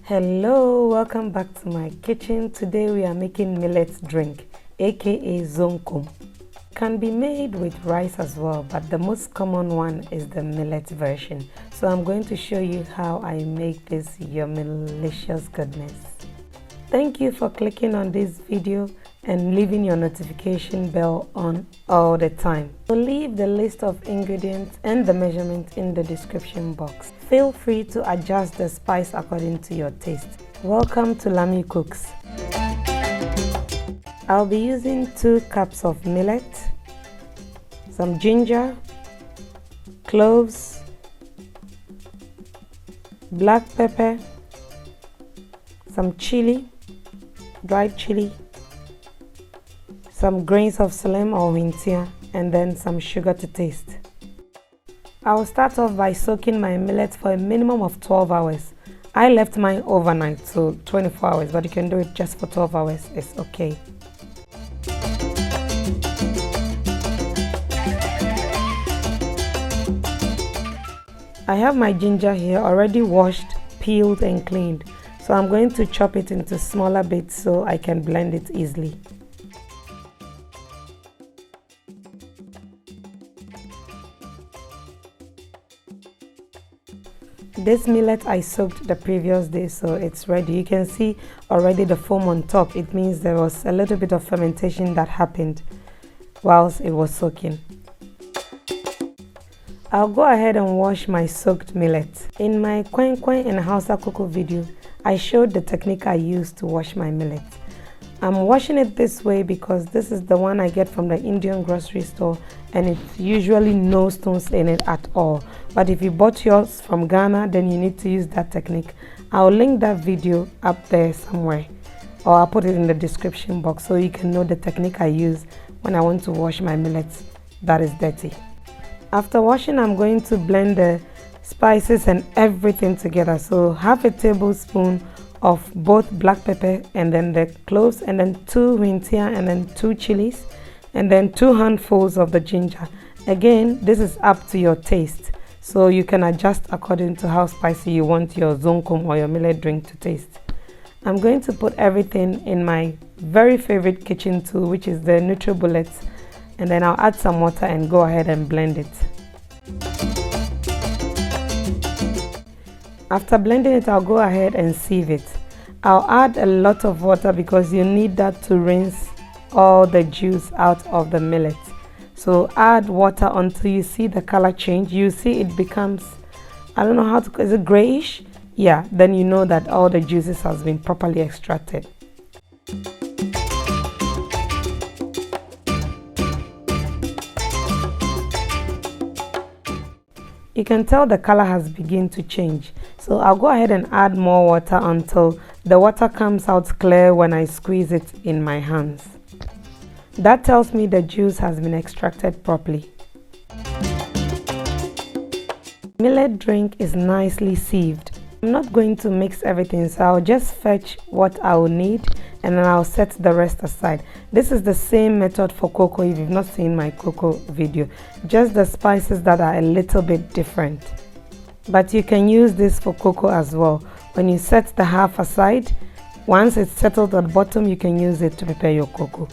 Hello, welcome back to my kitchen. Today we are making millet drink, aka ZOMKOM. Can be made with rice as well, but the most common one is the millet version. So I'm going to show you how I make this yummy-licious goodness. Thank you for clicking on this video and leaving your notification bell on all the time. So leave the list of ingredients and the measurement in the description box. Feel free to adjust the spice according to your taste. Welcome to Lami Cooks. I'll be using 2 cups of millet, some ginger, cloves, black pepper, some chili, dried chili, some grains of salam or kwentia, and then some sugar to taste. I will start off by soaking my millet for a minimum of 12 hours. I left mine overnight, so 24 hours, but you can do it just for 12 hours, it's okay. I have my ginger here already washed, peeled and cleaned, so I'm going to chop it into smaller bits so I can blend it easily. This millet I soaked the previous day, so it's ready. You can see already the foam on top. It means there was a little bit of fermentation that happened whilst it was soaking. I'll go ahead and wash my soaked millet. In my kwentia and Hausa cocoa video, I showed the technique I used to wash my millet. I'm washing it this way because this is the one I get from the Indian grocery store and it's usually no stones in it at all. But if you bought yours from Ghana, then you need to use that technique. I'll link that video up there somewhere, or I'll put it in the description box so you can know the technique I use when I want to wash my millet that is dirty. After washing, I'm going to blend the spices and everything together. So half a tablespoon of both black pepper and then the cloves, and then 2 kwentia and then 2 chilies, and then 2 handfuls of the ginger. Again, this is up to your taste, so you can adjust according to how spicy you want your ZOMKOM or your millet drink to taste. I'm going to put everything in my very favorite kitchen tool, which is the NutriBullet, and then I'll add some water and go ahead and blend it. After blending it, I'll go ahead and sieve it. I'll add a lot of water because you need that to rinse all the juice out of the millet. So add water until you see the color change. You see it becomes, I don't know how to, is it grayish? Yeah, then you know that all the juices has been properly extracted. You can tell the color has begun to change. So I'll go ahead and add more water until the water comes out clear when I squeeze it in my hands. That tells me the juice has been extracted properly. Millet drink is nicely sieved. I'm not going to mix everything, so I'll just fetch what I will need and then I'll set the rest aside. This is the same method for cocoa if you've not seen my cocoa video, just the spices that are a little bit different. But you can use this for cocoa as well. When you set the half aside, once it's settled at the bottom, you can use it to prepare your cocoa.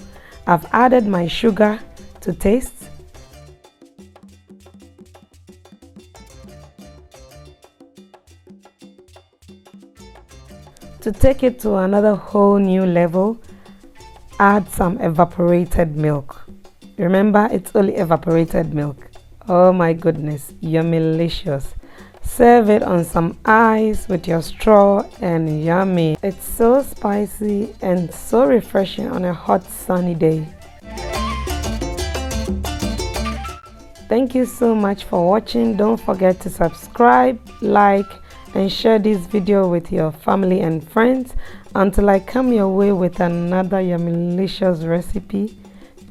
I've added my sugar to taste. To take it to another whole new level, add some evaporated milk. Remember, it's only evaporated milk. Oh my goodness, yummy-licious. Serve it on some ice with your straw and yummy. It's so spicy and so refreshing on a hot sunny day. Thank you so much for watching. Don't forget to subscribe, like, and share this video with your family and friends. Until I come your way with another yummy-licious recipe,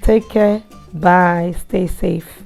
take care, bye, stay safe.